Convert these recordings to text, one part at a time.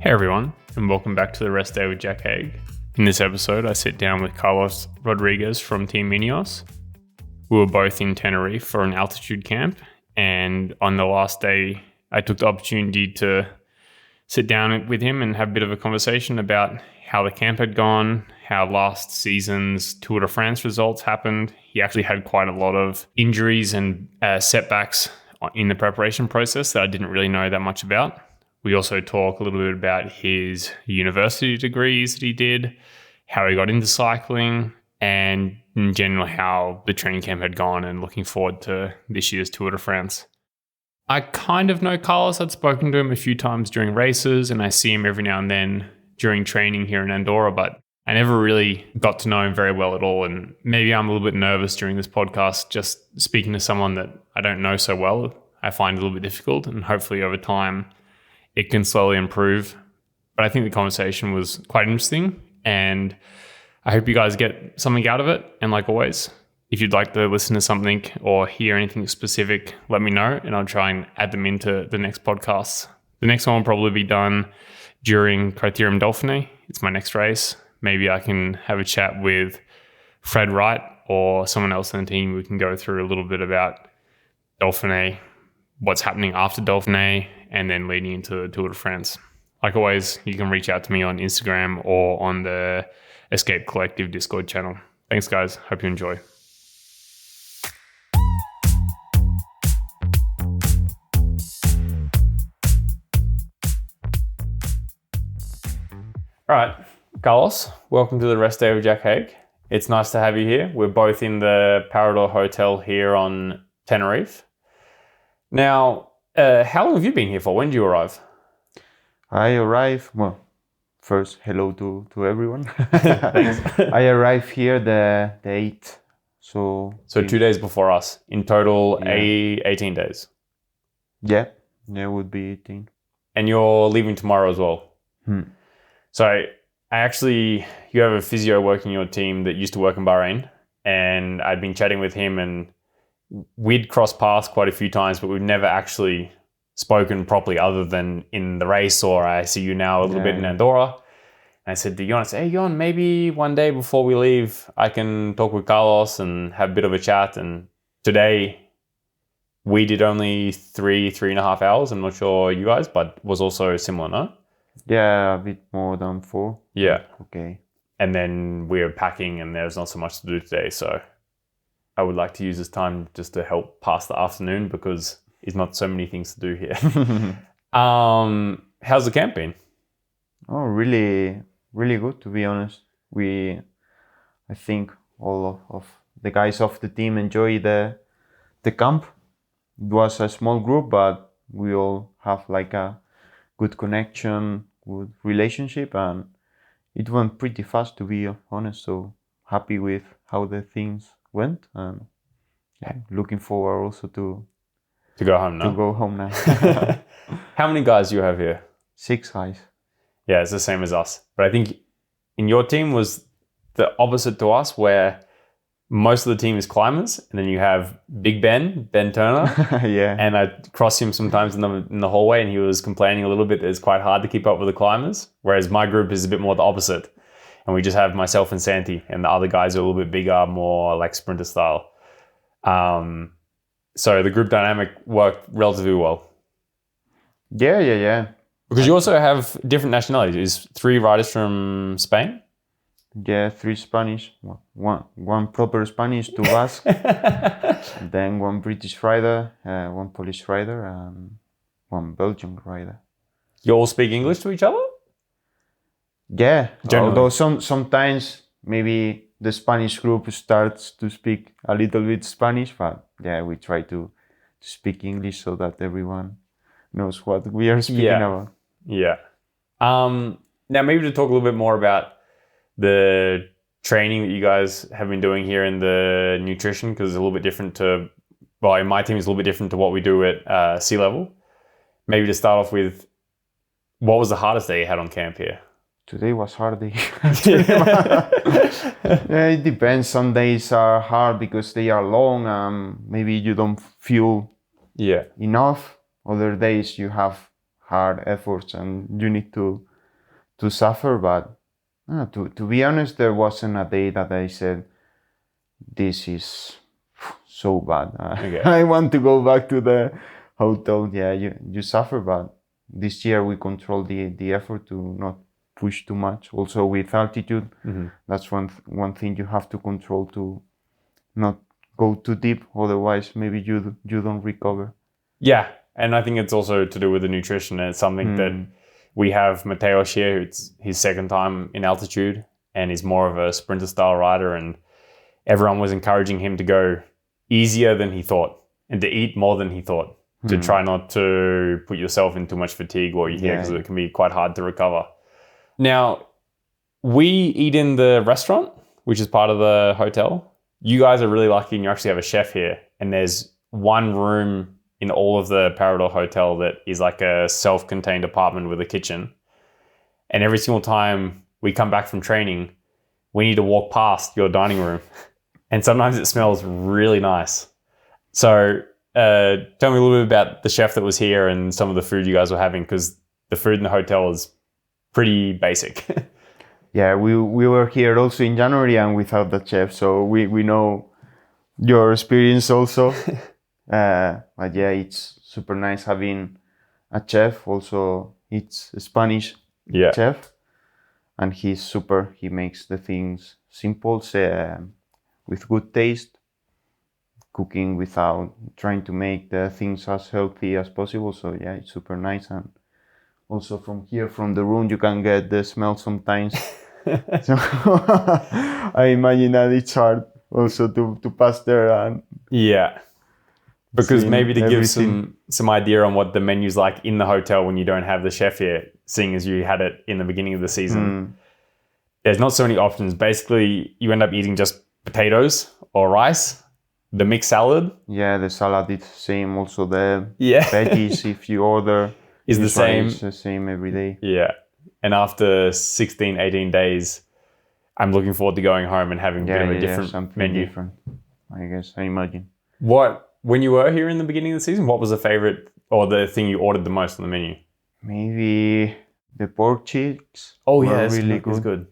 Hey everyone, and welcome back to the Rest Day with Jack Haig. In this episode, I sit down with Carlos Rodríguez from Team Ineos. We were both in Tenerife for an altitude camp, and on the last day, I took the opportunity to sit down with him and have a bit of a conversation about how the camp had gone, how last season's Tour de France results happened. He actually had quite a lot of injuries and setbacks in the preparation process that I didn't really know that much about. We also talk a little bit about his university degrees that he did, how he got into cycling, and in general how the training camp had gone and looking forward to this year's Tour de France. I kind of know Carlos. I'd spoken to him a few times during races and I see him every now and then during training here in Andorra, but I never really got to know him very well at all. And maybe I'm a little bit nervous during this podcast, just speaking to someone that I don't know so well. I find it a little bit difficult, and hopefully over time it can slowly improve. But I think the conversation was quite interesting and I hope you guys get something out of it. And like always, if you'd like to listen to something or hear anything specific, let me know and I'll try and add them into the next podcasts. The next one will probably be done during Criterium Dauphiné. It's my next race. Maybe I can have a chat with Fred Wright or someone else on the team. We can go through a little bit about Dauphiné, what's happening after Dauphiné, and then leading into the Tour de France. Like always, you can reach out to me on Instagram or on the Escape Collective Discord channel. Thanks, guys. Hope you enjoy. All right, Carlos, welcome to the Rest Day with Jack Haig. It's nice to have you here. We're both in the Parador Hotel here on Tenerife. Now, how long have you been here for? When did you arrive? I arrived, first, hello to everyone. Thanks. I arrived here the 8th. So 2 days before us. In total, Yeah. 18 days. Yeah, would be 18. And you're leaving tomorrow as well. So you have a physio working your team that used to work in Bahrain, and I'd been chatting with him and we'd crossed paths quite a few times, but we've never actually spoken properly other than in the race, or I see you now a little bit in Andorra. And I said to Jon, hey Jon, maybe one day before we leave, I can talk with Carlos and have a bit of a chat. And today we did only 3.5 hours. I'm not sure you guys, but was also similar, no? Yeah, a bit more than 4. Yeah. Okay. And then we're packing and there's not so much to do today. So I would like to use this time just to help pass the afternoon because there's not so many things to do here. How's the camp been? Oh, really, really good, to be honest. I think all of the guys of the team enjoy the camp. It was a small group, but we all have like a good connection, good relationship, and it went pretty fast, to be honest. So happy with how the things went, and looking forward also to go home now. To go home now. How many guys do you have here? 6 guys. Yeah, it's the same as us. But I think in your team was the opposite to us, where most of the team is climbers, and then you have Big Ben Turner. Yeah. And I cross him sometimes in the hallway, and he was complaining a little bit that it's quite hard to keep up with the climbers. Whereas my group is a bit more the opposite. And we just have myself and Santi, and the other guys are a little bit bigger, more like sprinter style. So the group dynamic worked relatively well. Yeah. Because you also have different nationalities. Is 3 riders from Spain? Yeah, 3 Spanish, one proper Spanish, 2 Basque, then 1 British rider, 1 Polish rider, and 1 Belgian rider. You all speak English to each other? Yeah, generally. Although sometimes maybe the Spanish group starts to speak a little bit Spanish, but yeah, we try to speak English so that everyone knows what we are speaking about. Yeah. Now maybe to talk a little bit more about the training that you guys have been doing here in the nutrition, because it's a little bit different in my team it's a little bit different to what we do at sea level. Maybe to start off with, what was the hardest day you had on camp here? Today was hard day. It depends. Some days are hard because they are long. Maybe you don't feel enough. Other days you have hard efforts and you need to to suffer, but to be honest, there wasn't a day that I said, this is so bad. Okay. I want to go back to the hotel. Yeah, you suffer, but this year we control the effort to not push too much. Also with altitude, that's one thing you have to control, to not go too deep. Otherwise, maybe you don't recover. Yeah, and I think it's also to do with the nutrition. And it's something that we have Mateos here. It's his second time in altitude, and he's more of a sprinter style rider. And everyone was encouraging him to go easier than he thought and to eat more than he thought, to try not to put yourself in too much fatigue while you're here, because it can be quite hard to recover. Now, we eat in the restaurant, which is part of the hotel. You guys are really lucky and you actually have a chef here. And there's one room in all of the Parador Hotel that is like a self-contained apartment with a kitchen. And every single time we come back from training, we need to walk past your dining room. And sometimes it smells really nice. So tell me a little bit about the chef that was here and some of the food you guys were having, because the food in the hotel is pretty basic. Yeah, we were here also in January and without the chef, so we know your experience also. But yeah, it's super nice having a chef. Also, it's a Spanish chef, and he's super. He makes the things simple, with good taste, cooking without trying to make the things as healthy as possible. So yeah, it's super nice. And also from here, from the room, you can get the smell sometimes. So I imagine that it's hard also to pass there and because maybe to give some idea on what the menu's like in the hotel when you don't have the chef here, seeing as you had it in the beginning of the season. There's not so many options. Basically, you end up eating just potatoes or rice, the mixed salad. Yeah, the salad is the same. Also the veggies, if you order, is the same. It's the same every day. Yeah. And after 16, 18 days, I'm looking forward to going home and having a bit of a different menu. Different, I guess, I imagine. When you were here in the beginning of the season, what was the favorite or the thing you ordered the most on the menu? Maybe the pork cheeks. Oh yeah, really good. It's good.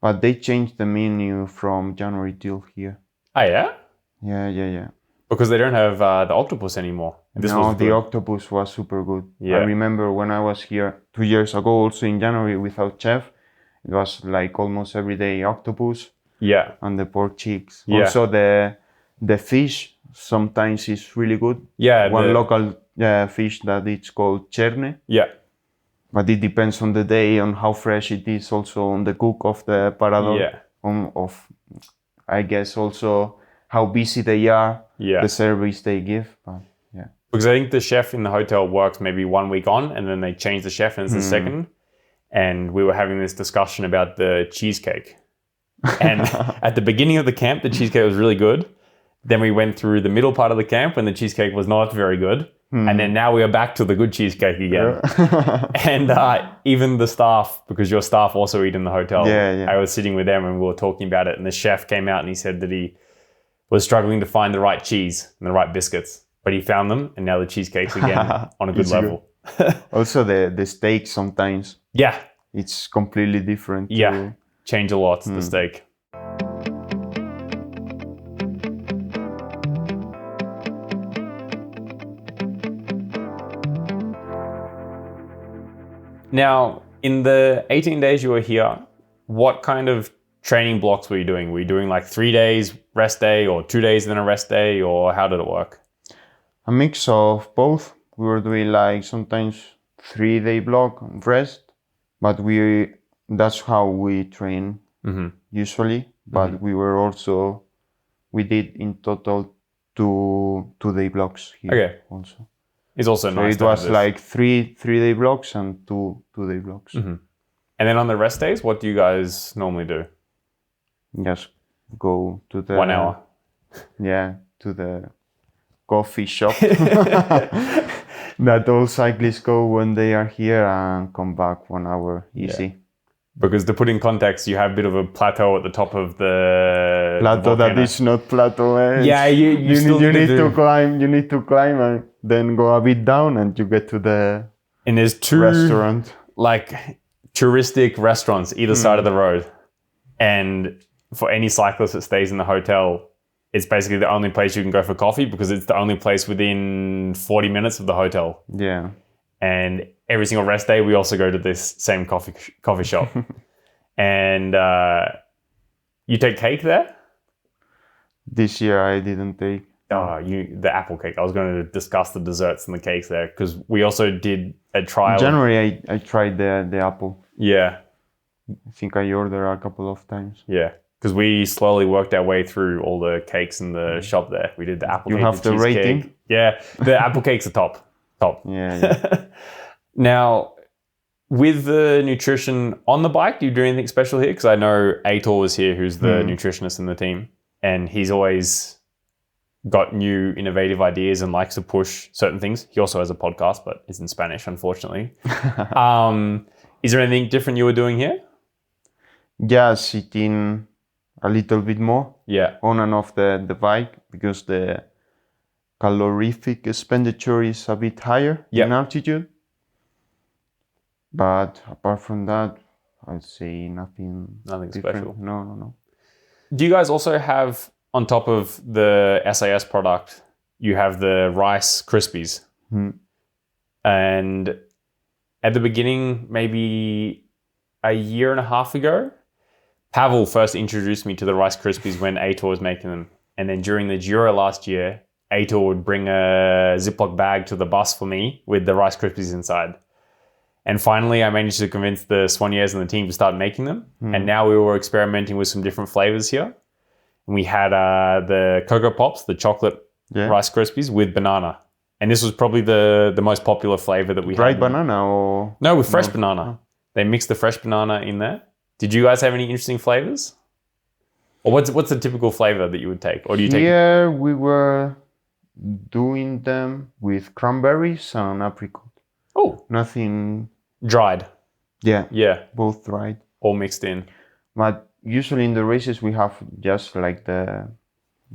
But they changed the menu from January till here. Oh yeah? Yeah. Because they don't have the octopus anymore. The octopus was super good. Yeah. I remember when I was here 2 years ago, also in January without chef, it was like almost every day octopus. Yeah. And the pork cheeks. Yeah. Also the fish sometimes is really good. Yeah. One local fish that it's called cherne. Yeah. But it depends on the day, on how fresh it is, also on the cook of the Parador. Yeah. I guess also how busy they are, the service they give. But yeah. Because I think the chef in the hotel works maybe 1 week on and then they change the chef and it's the second. And we were having this discussion about the cheesecake. And at the beginning of the camp, the cheesecake was really good. Then we went through the middle part of the camp when the cheesecake was not very good. And then now we are back to the good cheesecake again. And even the staff, because your staff also eat in the hotel, I was sitting with them and we were talking about it. And the chef came out and he said that he was struggling to find the right cheese and the right biscuits. But he found them and now the cheesecake's again on a good level. Also the steak sometimes. Yeah. It's completely different. Yeah. Change a lot, the steak. Now, in the 18 days you were here, what kind of training blocks were you doing? Were you doing like 3 days rest day or 2 days then a rest day, or how did it work? A mix of both. We were doing like sometimes 3-day block of rest, but that's how we train usually. But we did in total 2-day blocks here also. It's also nice. So it was like 3-day blocks and 2-day blocks. And then on the rest days, what do you guys normally do? Just go to the 1 hour. Yeah, to the coffee shop that all cyclists go when they are here and come back 1 hour easy. Yeah. Because to put in context, you have a bit of a plateau at the top of the plateau that is not plateau. Yeah, you need to climb. You need to climb and then go a bit down, and you get to the and there's restaurant. Like touristic restaurants either side of the road. And for any cyclist that stays in the hotel, it's basically the only place you can go for coffee because it's the only place within 40 minutes of the hotel. Yeah. And every single rest day, we also go to this same coffee shop. And you take cake there? This year I didn't take. Oh, the apple cake. I was going to discuss the desserts and the cakes there because we also did a trial. In January, I tried the apple. Yeah. I think I ordered a couple of times. Yeah. Because we slowly worked our way through all the cakes in the shop there. We did the apple cake. You have the rating? Cake. Yeah. The apple cakes are top. Yeah. Now, with the nutrition on the bike, do you do anything special here? Because I know Aitor was here, who's the nutritionist in the team. And he's always got new innovative ideas and likes to push certain things. He also has a podcast, but it's in Spanish, unfortunately. Is there anything different you were doing here? Yeah, sitting a little bit more on and off the bike because the calorific expenditure is a bit higher in altitude. But apart from that, I'd say nothing different. Special. No. Do you guys also have, on top of the SAS product, you have the Rice Krispies? And at the beginning, maybe a year and a half ago, Pavel first introduced me to the Rice Krispies when Aitor was making them. And then during the Giro last year, Aitor would bring a Ziploc bag to the bus for me with the Rice Krispies inside. And finally, I managed to convince the soigneurs and the team to start making them. And now we were experimenting with some different flavors here. And we had the Cocoa Pops, the chocolate Rice Krispies with banana. And this was probably the most popular flavor that we had. Dried banana or? No, with fresh banana. They mixed the fresh banana in there. Did you guys have any interesting flavors? Or what's the typical flavor that you would take? Or do you take? Here we were doing them with cranberries and apricot. Oh. Nothing... Dried. Yeah. Both dried. All mixed in. But usually in the races we have just like the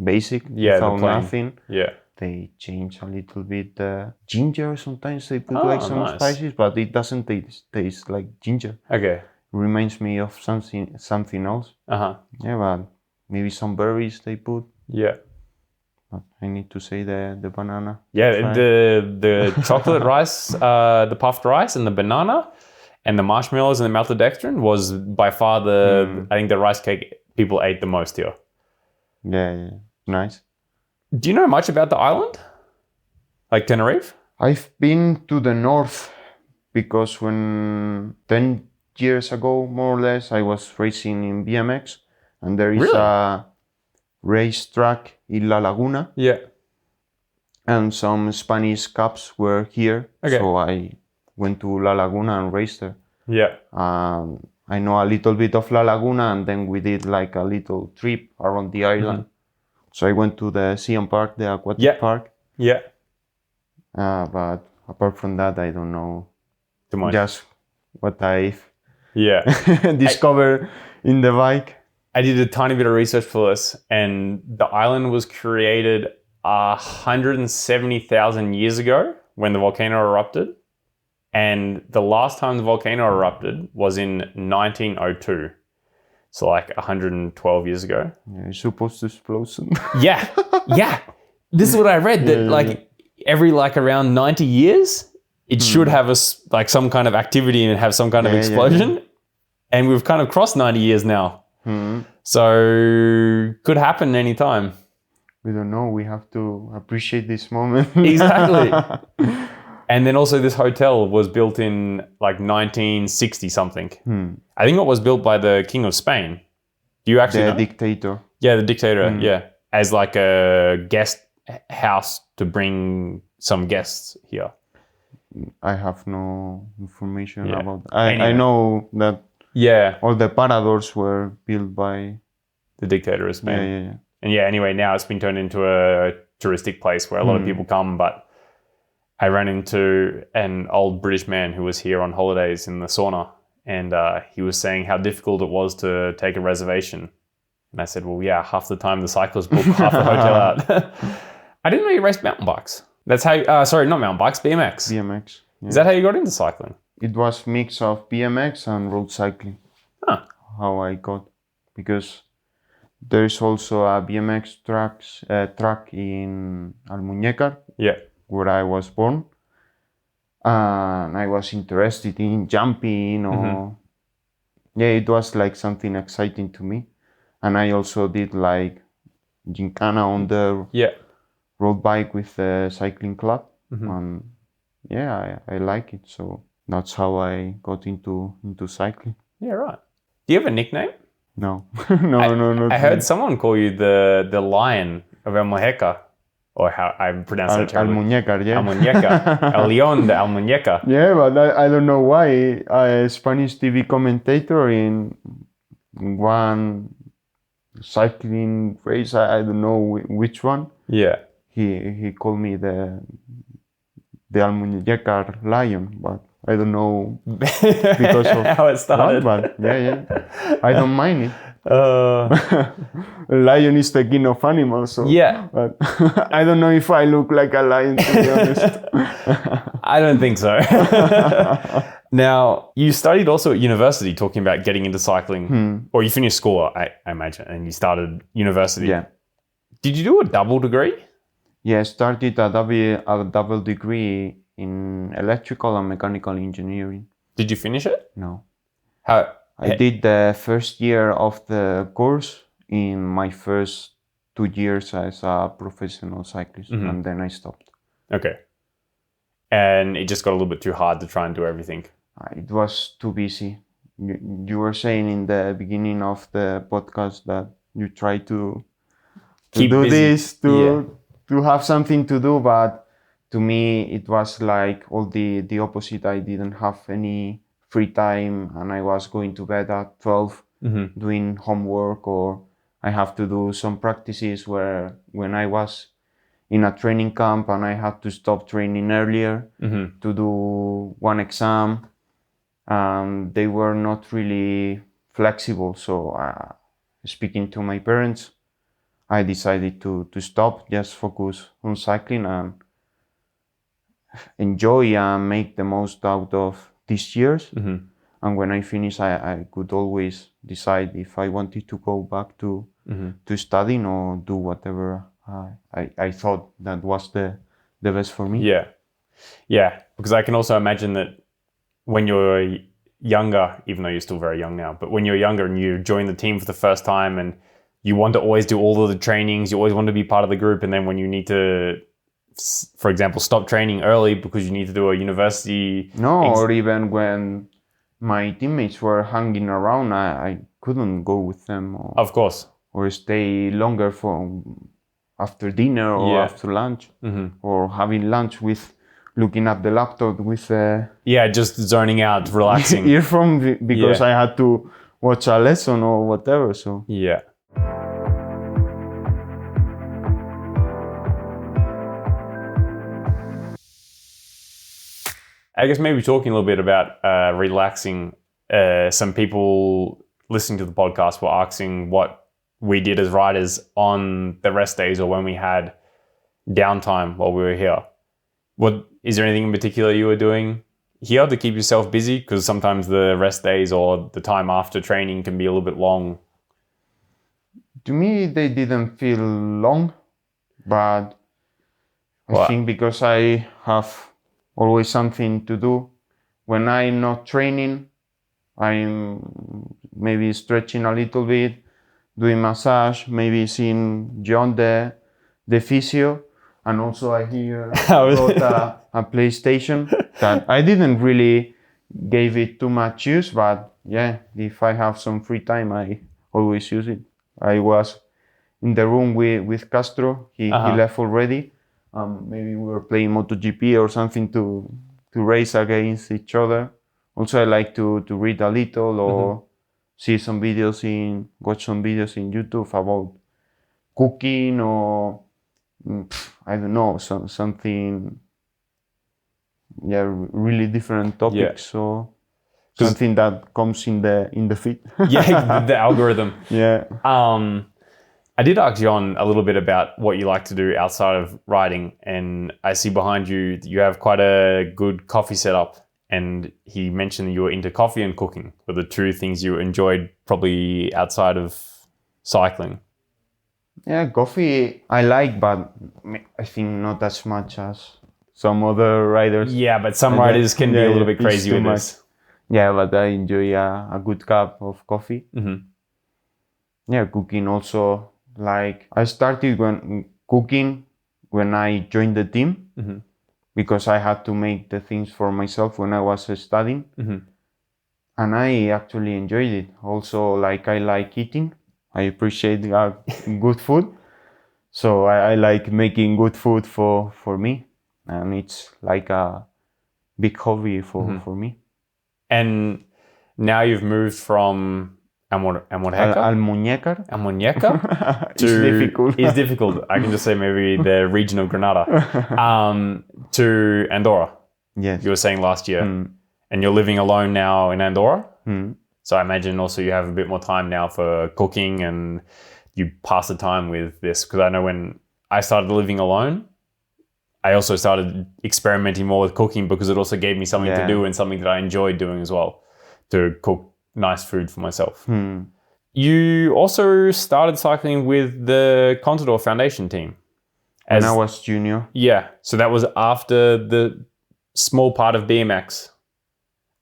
basic the without plain. nothing. Yeah. They change a little bit ginger. Sometimes they put like some spices, but it doesn't taste like ginger. Okay. It reminds me of something else. Yeah, but maybe some berries they put. Yeah. But I need to say the banana. Yeah, the chocolate rice, the puffed rice and the banana and the marshmallows and the maltodextrin was by far I think the rice cake people ate the most here. Yeah. Nice. Do you know much about the island? Like Tenerife? I've been to the north because when 10 years ago, more or less, I was racing in BMX and there is a racetrack in La Laguna. Yeah. And some Spanish Cups were here. Okay. So I went to La Laguna and raced there. Yeah. I know a little bit of La Laguna and then we did like a little trip around the island. So I went to the Siam Park, the aquatic park. Yeah. But apart from that, I don't know too much. Just what I've discovered in the bike. I did a tiny bit of research for this, and the island was created 170,000 years ago when the volcano erupted. And the last time the volcano erupted was in 1902. So like 112 years ago. Yeah, it's supposed to explode soon. Yeah. This is what I read, that every around 90 years, it should have some kind of activity and have some kind of explosion. And we've kind of crossed 90 years now. So could happen anytime. We don't know. We have to appreciate this moment. Exactly. And then also this hotel was built in 1960 something. I think it was built by the King of Spain. Do you actually know? The dictator. Yeah, the dictator. Yeah. As like a guest house to bring some guests here. I have no information about that. Anyway. I know that all the paradors were built by the dictator of Spain. Yeah. And anyway, now it's been turned into a touristic place where a lot of people come. But I ran into an old British man who was here on holidays in the sauna. And he was saying how difficult it was to take a reservation. And I said, well, half the time the cyclists book half the hotel out. I didn't know you raced mountain bikes. That's how, sorry, not mountain bikes, BMX. BMX. Yeah. Is that how you got into cycling? it was mix of BMX and road cycling. Huh. How I got, because there's also a BMX track in Almuñécar, Yeah. where I was born, and I was interested in jumping or it was like something exciting to me. And I also did like gincana on the road bike with the cycling club, and I like it. So that's how I got into cycling. Yeah, right. Do you have a nickname? No, no. I heard someone call you the Lion of Almuñécar, or how I pronounce that terribly. Almuñécar, yeah. Almuñécar. El León de Almuñécar. Yeah, but I don't know why. A Spanish TV commentator in one cycling race, I don't know which one. Yeah. He called me the Almuñécar Lion, but I don't know because of how it started. But I don't mind it. Lion is the king of animals, so but I don't know if I look like a lion, to be honest. I don't think so. Now, you studied also at university, talking about getting into cycling, or you finished school, I imagine, and you started university. Yeah. Did you do a double degree? Yeah, I started a double degree in electrical and mechanical engineering. Did you finish it? No. How? I did the first year of the course in my first 2 years as a professional cyclist, and then I stopped. Okay. And it just got a little bit too hard to try and do everything. It was too busy. You were saying in the beginning of the podcast that you try to Keep do busy. this, to have something to do, but to me it was like all the opposite. I didn't have any free time, and I was going to bed at 12 doing homework, or I have to do some practices where when I was in a training camp and I had to stop training earlier to do one exam, they were not really flexible. So speaking to my parents, I decided to stop, just focus on cycling and enjoy and make the most out of these years. And when I finish, I could always decide if I wanted to go back to studying or do whatever I thought that was the best for me. Yeah, because I can also imagine that when you're younger, even though you're still very young now, but when you're younger and you join the team for the first time and you want to always do all of the trainings, you always want to be part of the group, and then when you need to, for example, stop training early because you need to do a university... or even when my teammates were hanging around, I couldn't go with them. Of course. Or stay longer for after dinner or after lunch, or having lunch with looking at the laptop with just zoning out, relaxing. earphone, because I had to watch a lesson or whatever. So I guess maybe talking a little bit about relaxing. Some people listening to the podcast were asking what we did as riders on the rest days or when we had downtime while we were here. Is there anything in particular you were doing here to keep yourself busy? Because sometimes the rest days or the time after training can be a little bit long. To me, they didn't feel long, but I think because I have always something to do. When I'm not training, I'm maybe stretching a little bit, doing massage, maybe seeing John the physio, and also I here got a PlayStation that I didn't really gave it too much use, but if I have some free time, I always use it. I was in the room with Castro. He left already. Maybe we were playing MotoGP or something to race against each other. Also, I like to read a little or watch some videos in YouTube about cooking or I don't know, something really different topics or something that comes in the feed. The algorithm. Yeah. I did ask John a little bit about what you like to do outside of riding, and I see behind you that you have quite a good coffee setup and he mentioned that you were into coffee and cooking were the two things you enjoyed probably outside of cycling. Yeah, coffee I like, but I think not as much as some other riders. Yeah, but some riders can be a little bit crazy with this. Yeah, but I enjoy a good cup of coffee. Mm-hmm. Yeah, cooking also. Like I started cooking when I joined the team Mm-hmm. because I had to make the things for myself when I was studying, Mm-hmm. and I actually enjoyed it. Also, like I like eating. I appreciate good food, so I like making good food for me, and it's like a big hobby for me. And now you've moved from Almuñécar Almuñécar. to It's difficult. It's difficult. I can just say maybe the region of Granada to Andorra. Yes. You were saying last year, and you're living alone now in Andorra. So I imagine also you have a bit more time now for cooking, and you pass the time with this. Because I know when I started living alone, I also started experimenting more with cooking because it also gave me something to do and something that I enjoyed doing as well, to cook nice food for myself. You also started cycling with the Contador Foundation team. When I was junior. Yeah, so that was after the small part of BMX.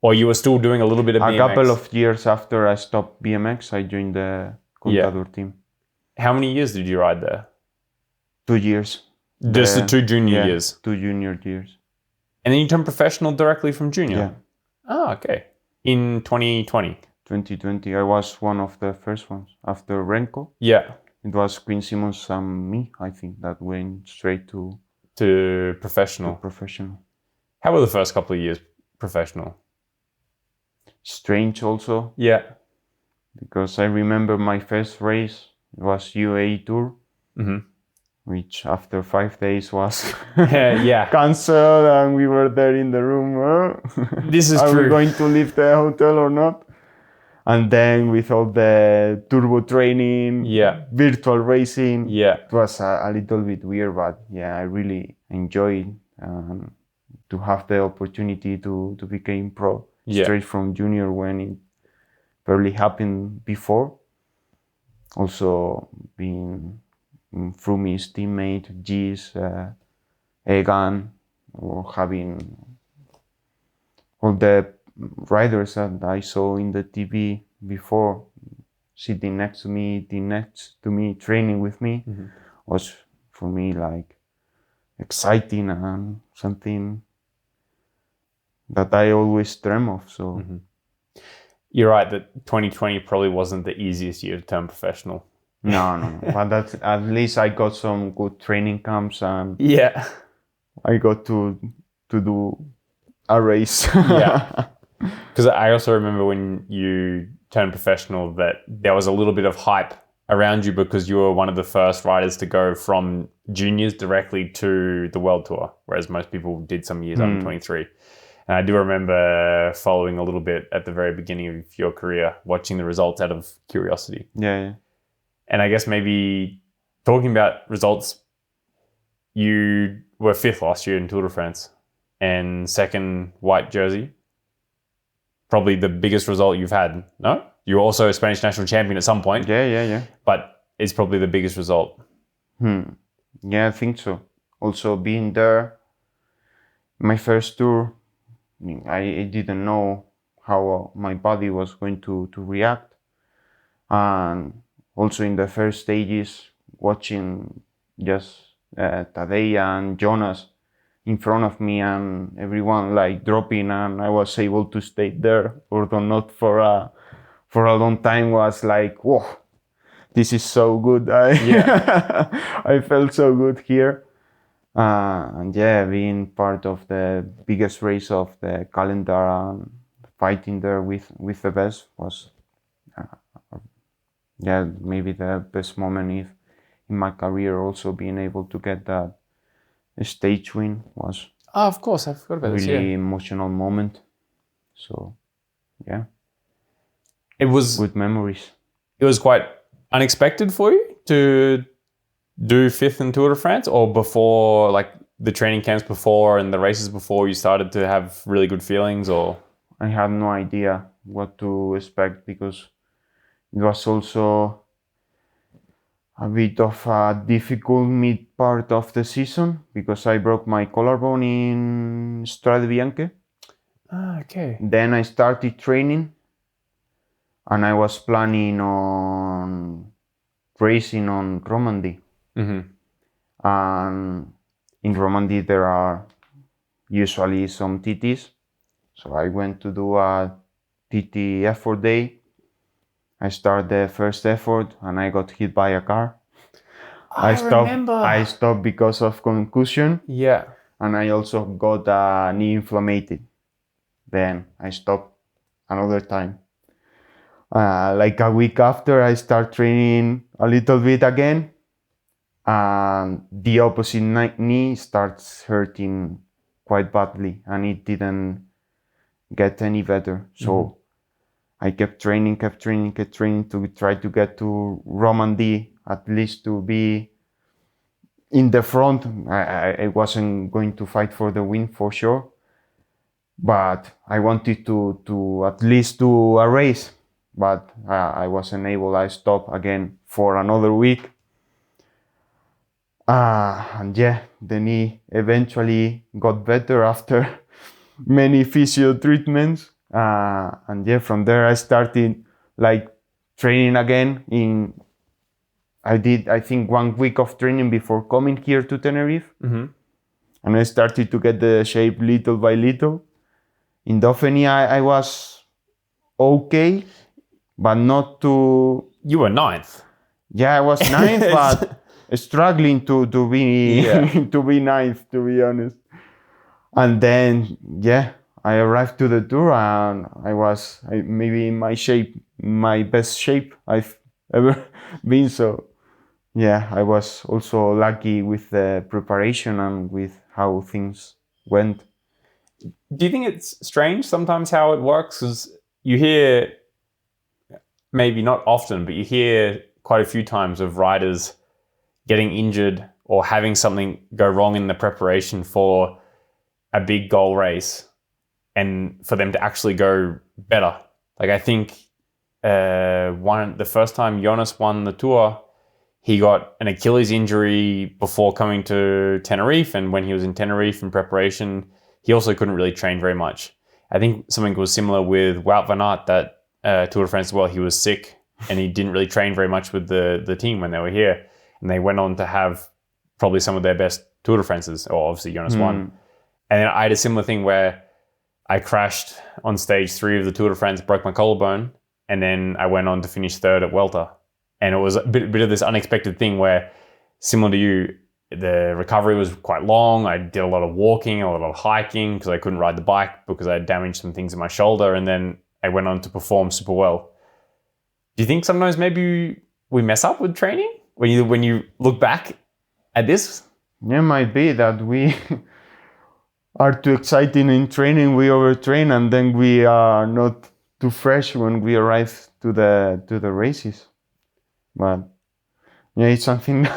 Or you were still doing a little bit of BMX? A couple of years after I stopped BMX, I joined the Contador team. How many years did you ride there? 2 years. Just the 2 junior years? 2 junior years. And then you turned professional directly from junior? Yeah. Oh, okay. In 2020? 2020. I was one of the first ones. After Renko. Yeah. It was Quinn Simmons and me, I think, that went straight to professional. How were the first couple of years professional? Strange also. Yeah. Because I remember my first race, it was UAE Tour, which after 5 days was cancelled, and we were there in the room. This is true. Are we going to leave the hotel or not? And then with all the turbo training, virtual racing, it was a little bit weird, but I really enjoyed to have the opportunity to become pro straight from junior when it barely happened before. Also being Frumi's teammate, G's, Egan, or having all the riders that I saw in the TV before sitting next to me, training with me, was for me like exciting and something that I always dream of. So you're right that 2020 probably wasn't the easiest year to turn professional. No. But at least I got some good training camps, and I got to do a race. Because I also remember when you turned professional that there was a little bit of hype around you because you were one of the first riders to go from juniors directly to the World Tour, whereas most people did some years under 23. And I do remember following a little bit at the very beginning of your career, watching the results out of curiosity. Yeah. And I guess maybe talking about results, you were 5th last year in Tour de France and 2nd white jersey. Probably the biggest result you've had, no? You were also a Spanish national champion at some point. Yeah. But it's probably the biggest result. Yeah, I think so. Also being there, my first tour, I didn't know how my body was going to react. And also in the first stages, watching just Tadej and Jonas in front of me and everyone like dropping, and I was able to stay there, although not for a long time, was like, whoa, this is so good. I felt so good here. And being part of the biggest race of the calendar and fighting there with the best was maybe the best moment in my career. Also being able to get that stage win was of course, I forgot about really emotional moment. So it was good memories. It was quite unexpected for you to do 5th in Tour de France, or before, like, the training camps before and the races before you started to have really good feelings, or? I had no idea what to expect because it was also a bit of a difficult mid part of the season because I broke my collarbone in Strade Bianche. Okay. Then I started training and I was planning on racing on Romandy. And in Romandy there are usually some TTs. So I went to do a TT effort day. I started the first effort and I got hit by a car. I stopped because of concussion. Yeah. And I also got a knee inflamed. Then I stopped another time. Like a week after, I start training a little bit again. And the opposite knee starts hurting quite badly. And it didn't get any better. So I kept training to try to get to Romandy, at least to be in the front. I wasn't going to fight for the win for sure, but I wanted to at least do a race, but I wasn't able. I stopped again for another week. And yeah, the knee eventually got better after many physio treatments. And yeah, from there I started like training again. I did, I think, 1 week of training before coming here to Tenerife. And I started to get the shape little by little. In Dauphine, I was okay, but not too. You were ninth. Yeah, I was ninth, but struggling to be to be ninth, to be honest. And then I arrived to the tour and I was maybe in my best shape I've ever been. So I was also lucky with the preparation and with how things went. Do you think it's strange sometimes how it works? Because you hear, maybe not often, but you hear quite a few times of riders getting injured or having something go wrong in the preparation for a big goal race, and for them to actually go better. Like I think the first time Jonas won the tour, he got an Achilles injury before coming to Tenerife, and when he was in Tenerife in preparation, he also couldn't really train very much. I think something was similar with Wout van Aert, that Tour de France as well. He was sick and he didn't really train very much with the team when they were here, and they went on to have probably some of their best Tour de France's, or obviously Jonas won. And then I had a similar thing where I crashed on stage 3 of the Tour de France, broke my collarbone, and then I went on to finish 3rd at Vuelta. And it was a bit of this unexpected thing where, similar to you, the recovery was quite long. I did a lot of walking, a lot of hiking because I couldn't ride the bike because I had damaged some things in my shoulder, and then I went on to perform super well. Do you think sometimes maybe we mess up with training when you look back at this? Yeah, it might be that we are too exciting in training, we overtrain, and then we are not too fresh when we arrive to the races. But yeah, it's something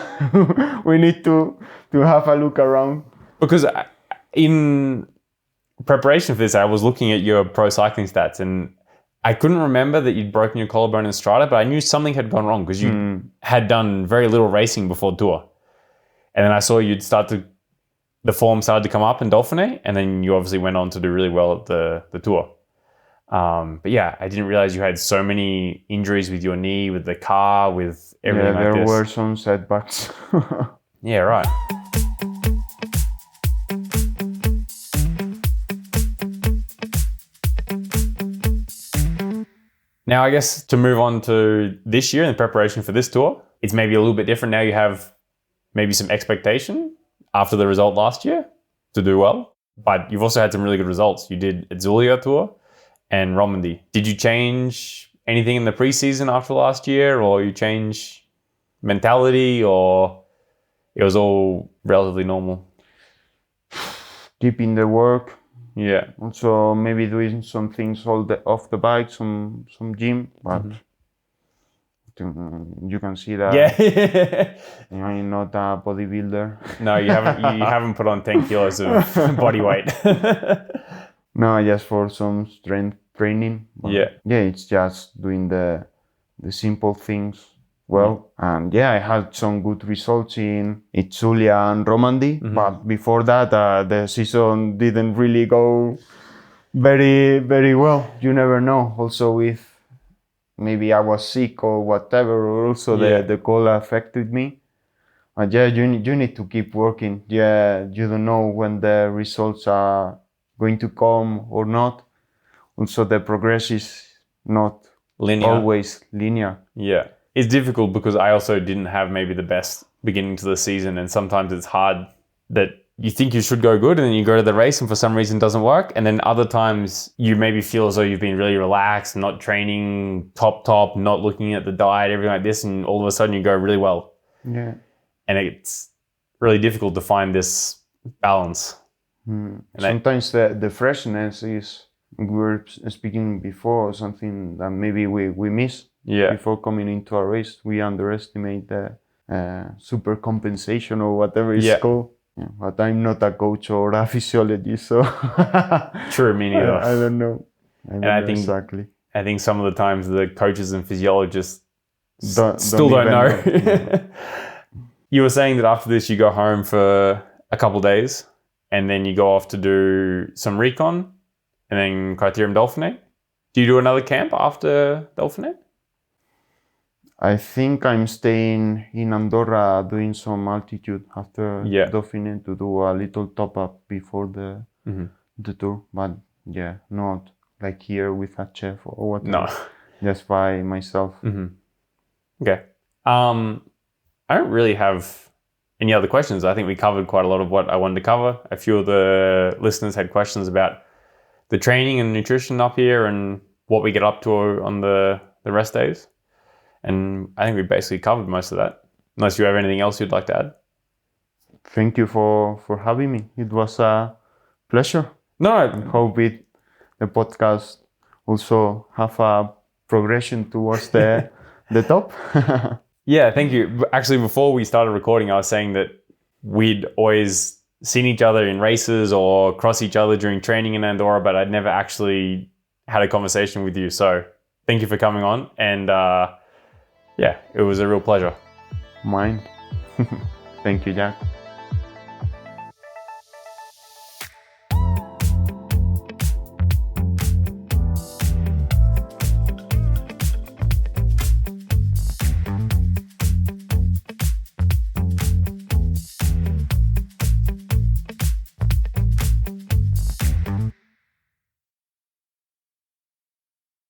we need to have a look around. Because in preparation for this, I was looking at your pro cycling stats, and I couldn't remember that you'd broken your collarbone in Strada, but I knew something had gone wrong because you had done very little racing before Tour. And then I saw the form started to come up in Dauphiné, and then you obviously went on to do really well at the Tour. But yeah, I didn't realize you had so many injuries with your knee, with the car, with everything like this. Yeah, there were some setbacks. Yeah, right. Now, I guess to move on to this year in preparation for this tour, it's maybe a little bit different. Now you have maybe some expectation after the result last year to do well, but you've also had some really good results. You did Azulia Tour and Romandy. Did you change anything in the preseason after last year, or you change mentality, or it was all relatively normal? Keeping the work. Yeah. Also maybe doing some things off the bike, some gym, but You can see that. Yeah. I'm not a bodybuilder. No, you haven't put on 10 kilos of body weight. No, just for some strength training. Yeah. Yeah, it's just doing the simple things well. And yeah, I had some good results in Itzulia and Romandy. But before that, the season didn't really go very, very well. You never know. Also with maybe I was sick or whatever, or also the cold affected me. But yeah, you need to keep working. Yeah, you don't know when the results are going to come or not. Also, the progress is not always linear. Yeah. It's difficult because I also didn't have maybe the best beginning to the season, and sometimes it's hard that you think you should go good and then you go to the race and for some reason it doesn't work. And then other times you maybe feel as though you've been really relaxed, not training top, not looking at the diet, everything like this, and all of a sudden you go really well. Yeah. And it's really difficult to find this balance. Sometimes the freshness is, we were speaking before, something that maybe we miss before coming into a race. We underestimate the super compensation or whatever it's called. Yeah, but I'm not a coach or a physiologist, so True, me neither. I don't know. I think exactly. I think some of the times the coaches and physiologists don't know. You were saying that after this you go home for a couple of days and then you go off to do some recon and then Criterium Dauphiné. Do you do another camp after Dauphiné? I think I'm staying in Andorra doing some altitude after Dauphiné to do a little top up before the tour. But yeah, not like here with a chef or whatever. No. Just by myself. Okay. I don't really have any other questions. I think we covered quite a lot of what I wanted to cover. A few of the listeners had questions about the training and nutrition up here and what we get up to on the rest days. And I think we basically covered most of that. Unless you have anything else you'd like to add. Thank you for having me. It was a pleasure. No. I hope the podcast also have a progression towards the top. Yeah, thank you. Actually, before we started recording, I was saying that we'd always seen each other in races or cross each other during training in Andorra, but I'd never actually had a conversation with you. So thank you for coming on. And yeah, it was a real pleasure. Mine. Thank you, Jack.